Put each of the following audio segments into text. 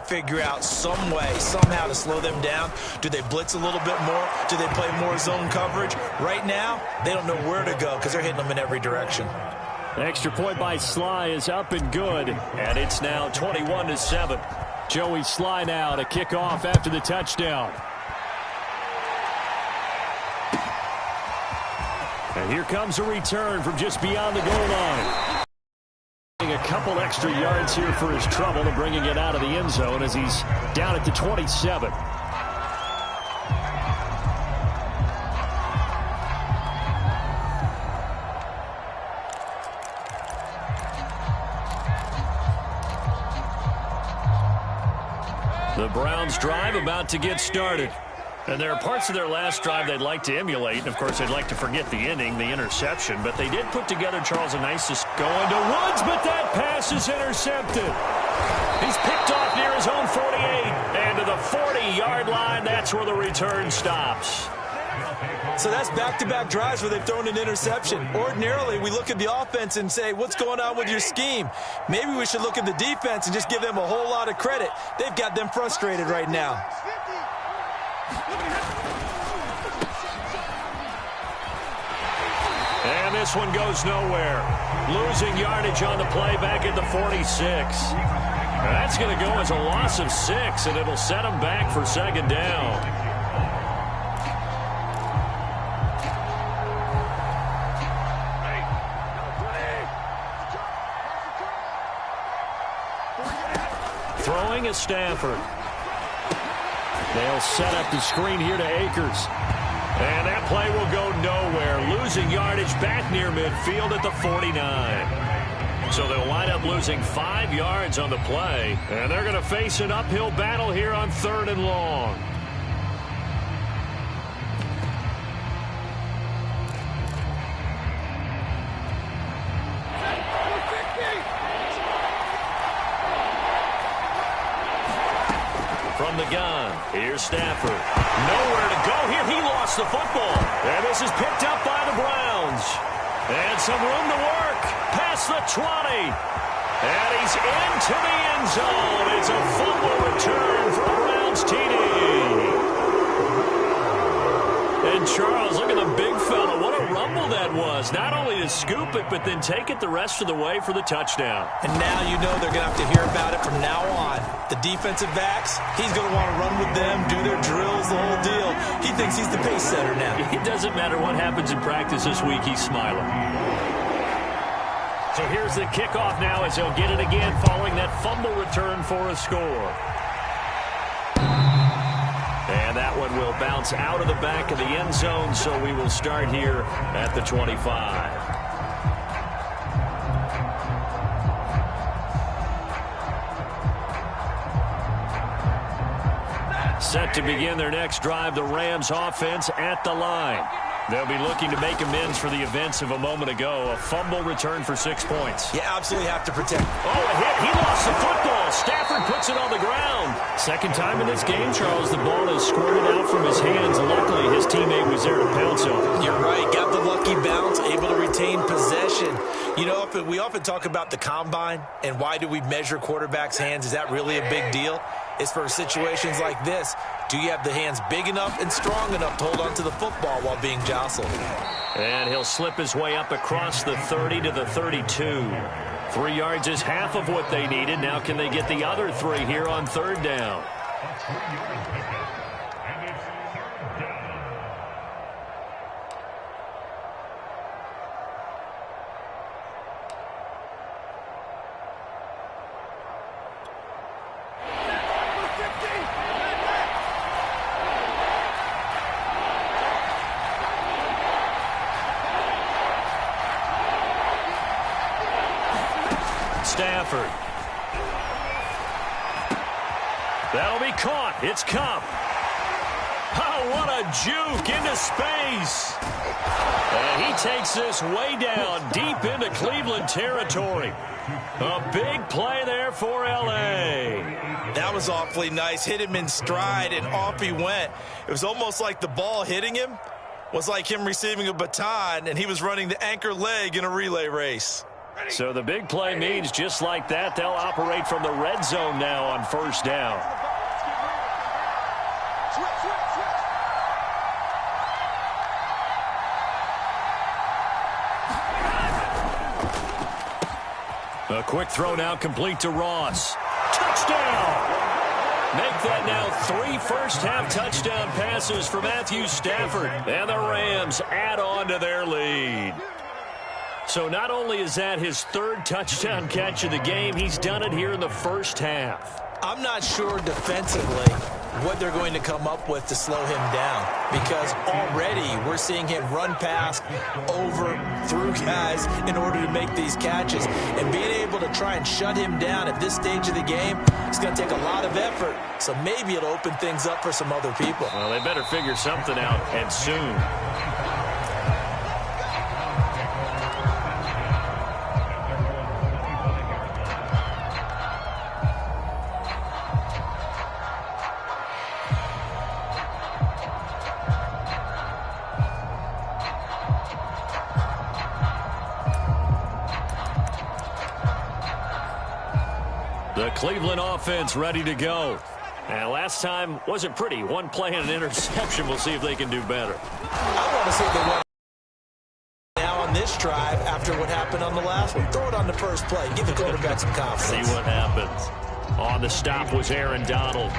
figure out some way, somehow to slow them down. Do they blitz a little bit more? Do they play more zone coverage? Right now, they don't know where to go because they're hitting them in every direction. Extra point by Sly is up and good, and it's now 21-7. Joey Sly now to kick off after the touchdown. And here comes a return from just beyond the goal line. A couple extra yards here for his trouble and bringing it out of the end zone as he's down at the 27. The Browns drive about to get started. And there are parts of their last drive they'd like to emulate. And, of course, they'd like to forget the ending, the interception. But they did put together, Charles, a nice going to Woods, but that pass is intercepted. He's picked off near his own 48. And to the 40-yard line, that's where the return stops. So that's back-to-back drives where they've thrown an interception. Ordinarily, we look at the offense and say, what's going on with your scheme? Maybe we should look at the defense and just give them a whole lot of credit. They've got them frustrated right now. And this one goes nowhere. Losing yardage on the play back at the 46. That's going to go as a loss of 6, and it'll set them back for second down. Throwing is Stafford. They'll set up the screen here to Akers. And that play will go nowhere. Losing yardage back near midfield at the 49. So they'll wind up losing 5 yards on the play. And they're going to face an uphill battle here on 3rd and long. From the gun, here's Stafford. Nowhere to go here. He lost the football. And this is picked up by the Browns. And some room to work. Past the 20. And he's into the end zone. It's a fumble return for a Browns TD. And Charles, look at the big fella. What a rumble that was. Not only to scoop it, but then take it the rest of the way for the touchdown. And now you know they're going to have to hear about it from now on. The defensive backs, he's going to want to run with them, do their drills, the whole deal. He thinks he's the pace setter now. It doesn't matter what happens in practice this week, he's smiling. So here's the kickoff now as he'll get it again following that fumble return for a score. And that one will bounce out of the back of the end zone, so we will start here at the 25. Set to begin their next drive, the Rams offense at the line. They'll be looking to make amends for the events of a moment ago. A fumble return for 6 points. You absolutely have to protect. Oh, a hit. He lost the football. Stafford puts it on the ground. Second time in this game, Charles, the ball is squirted out from his hands. Luckily, his teammate was there to pounce on it. You're right. Got the lucky bounce, able to retain possession. You know, we often talk about the combine and why do we measure quarterbacks' hands. Is that really a big deal? It's for situations like this. Do you have the hands big enough and strong enough to hold onto the football while being jostled? And he'll slip his way up across the 30 to the 32. 3 yards is half of what they needed. Now can they get the other 3 here on 3rd down? Stafford. That'll be caught. It's Cup. Oh, what a juke into space. And he takes this way down deep into Cleveland territory. A big play there for L.A. That was awfully nice. Hit him in stride, and off he went. It was almost like the ball hitting him was like him receiving a baton, and he was running the anchor leg in a relay race. So the big play means just like that, they'll operate from the red zone now on first down. A quick throw now complete to Ross. Touchdown! Make that now 3 first-half touchdown passes for Matthew Stafford. And the Rams add on to their lead. So not only is that his 3rd touchdown catch of the game, he's done it here in the first half. I'm not sure defensively what they're going to come up with to slow him down, because already we're seeing him run past, over, through guys in order to make these catches. And being able to try and shut him down at this stage of the game, it's going to take a lot of effort. So maybe it'll open things up for some other people. Well, they better figure something out, and soon. The Cleveland offense ready to go. And last time wasn't pretty. 1 play and an interception. We'll see if they can do better. I want to see if they want now on this drive after what happened on the last one. Throw it on the first play. Give the quarterback some confidence. See what happens. On the stop was Aaron Donald.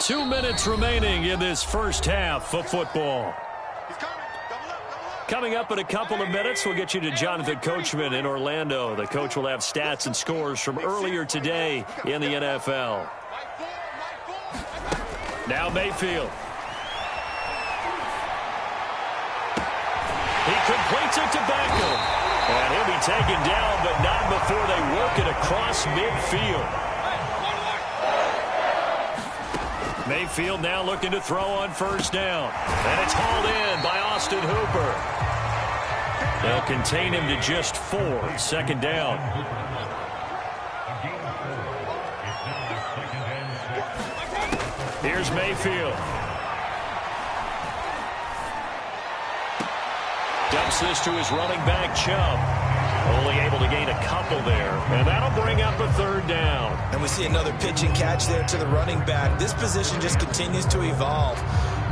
Two minutes remaining in this first half of football. Coming up in a couple of minutes, we'll get you to Jonathan Coachman in Orlando. The coach will have stats and scores from earlier today in the NFL. Now Mayfield. He completes it to Beckham. And he'll be taken down, but not before they work it across midfield. Mayfield now looking to throw on first down. And it's hauled in by Austin Hooper. They'll contain him to just 4. 2nd down. Here's Mayfield. Dumps this to his running back, Chubb. Only able to gain a couple there. And that'll bring up a 3rd down. And we see another pitch and catch there to the running back. This position just continues to evolve.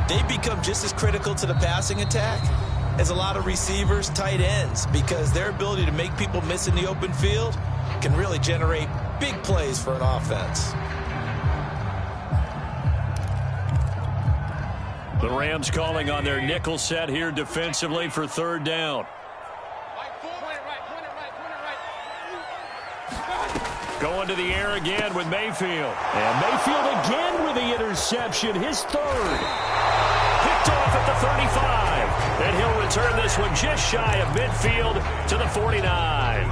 They become just as critical to the passing attack as a lot of receivers, tight ends, because their ability to make people miss in the open field can really generate big plays for an offense. The Rams calling on their nickel set here defensively for 3rd down. Going to the air again with Mayfield. And Mayfield again with the interception, his 3rd. Picked off at the 35. And he'll return this one just shy of midfield to the 49.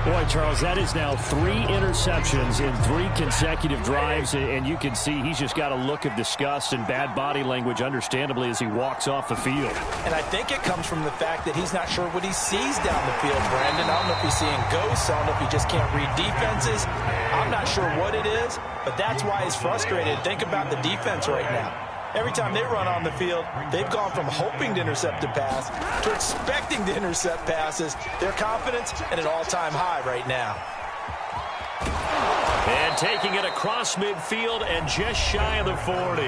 Boy, Charles, that is now 3 interceptions in 3 consecutive drives, and you can see he's just got a look of disgust and bad body language, understandably, as he walks off the field. And I think it comes from the fact that he's not sure what he sees down the field, Brandon. I don't know if he's seeing ghosts. I don't know if he just can't read defenses. I'm not sure what it is, but that's why he's frustrated. Think about the defense right now. Every time they run on the field, they've gone from hoping to intercept a pass to expecting to intercept passes. Their confidence at an all-time high right now. And taking it across midfield and just shy of the 40.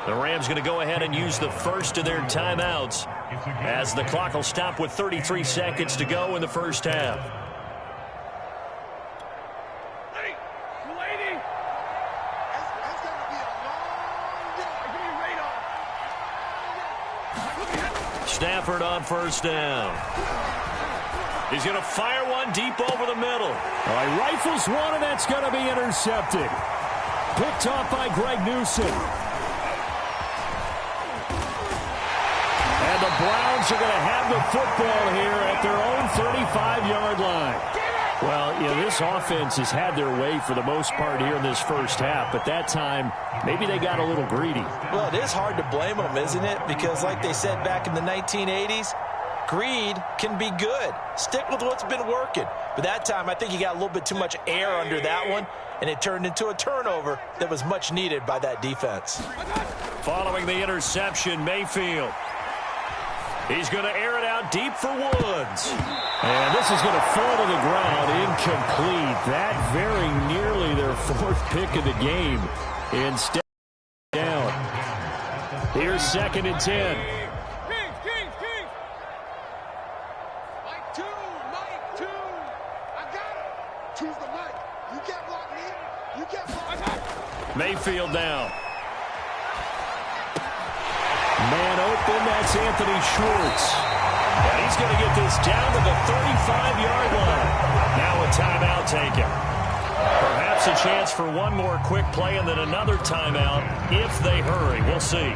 The Rams going to go ahead and use the first of their timeouts as the clock will stop with 33 seconds to go in the first half. Stafford on first down. He's going to fire one deep over the middle. All right, rifles one, and that's going to be intercepted. Picked off by Greg Newsom. And the Browns are going to have the football here at their own 35-yard line. Well, you know, this offense has had their way for the most part here in this first half, but that time, maybe they got a little greedy. Well, it is hard to blame them, isn't it? Because like they said back in the 1980s, Greed can be good. Stick with what's been working. But that time, I think he got a little bit too much air under that one, and it turned into a turnover that was much needed by that defense. Following the interception, Mayfield. He's going to air it out deep for Woods. And this is going to fall to the ground incomplete. That very nearly their fourth pick of the game. Instead, down. Here's 2nd and 10. Mike 2. I got it. Choose the mic. You can't block me. You can't block me. Mayfield down. Man open, that's Anthony Schwartz. And he's going to get this down to the 35-yard line. Now a timeout taken. Perhaps a chance for one more quick play and then another timeout if they hurry. We'll see.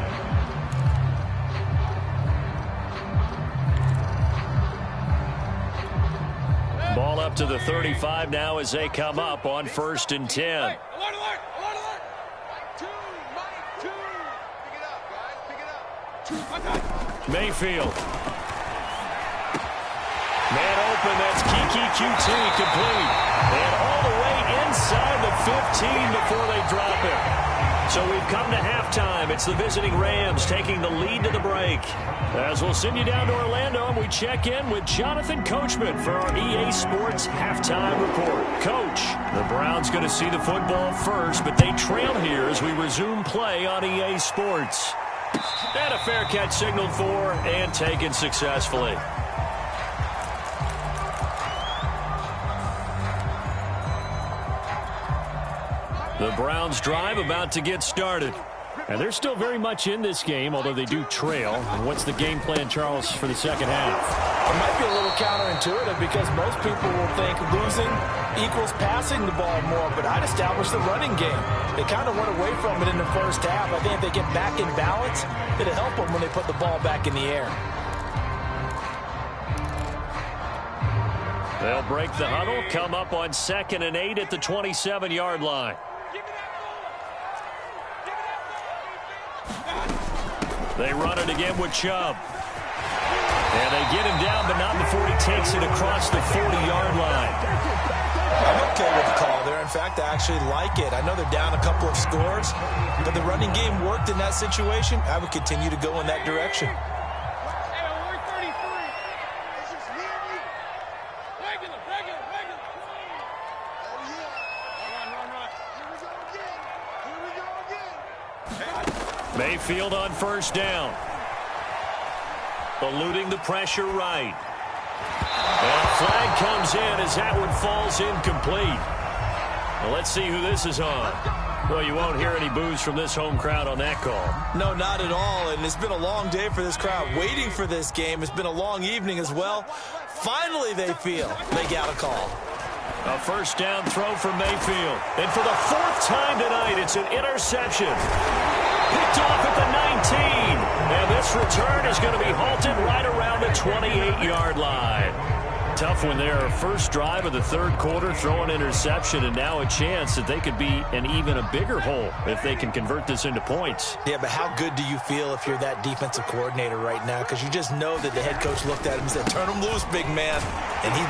Ball up to the 35 now as they come up on 1st and 10. Mayfield. Man open, that's Kiki QT complete. And all the way inside the 15 before they drop him. So we've come to halftime. It's the visiting Rams taking the lead to the break. As we'll send you down to Orlando and we check in with Jonathan Coachman for our EA Sports Halftime Report. Coach, the Browns going to see the football first, but they trail here as we resume play on EA Sports. And a fair catch signaled for and taken successfully. The Browns drive about to get started. And they're still very much in this game, although they do trail. And what's the game plan, Charles, for the second half? It might be a little counterintuitive because most people will think losing equals passing the ball more, but I'd establish the running game. They kind of went away from it in the first half. I think if they get back in balance, it'll help them when they put the ball back in the air. They'll break the huddle, come up on 2nd and 8 at the 27-yard line. They run it again with Chubb. And they get him down, but not before he takes it across the 40-yard line. I'm okay with the call there. In fact, I actually like it. I know they're down a couple of scores, but the running game worked in that situation. I would continue to go in that direction. Mayfield on 1st down. Eluding the pressure right. And a flag comes in as that one falls incomplete. Well, let's see who this is on. Well, you won't hear any boos from this home crowd on that call. No, not at all. And it's been a long day for this crowd waiting for this game. It's been a long evening as well. Finally, they feel they got a call. A 1st down throw for Mayfield. And for the 4th time tonight, it's an interception. Picked off at the 19. And this return is going to be halted right around the 28-yard line. Tough one there. First drive of the 3rd quarter, throw an interception, and now a chance that they could be in even a bigger hole if they can convert this into points. Yeah, but how good do you feel if you're that defensive coordinator right now? Because you just know that the head coach looked at him and said, turn him loose, big man. And he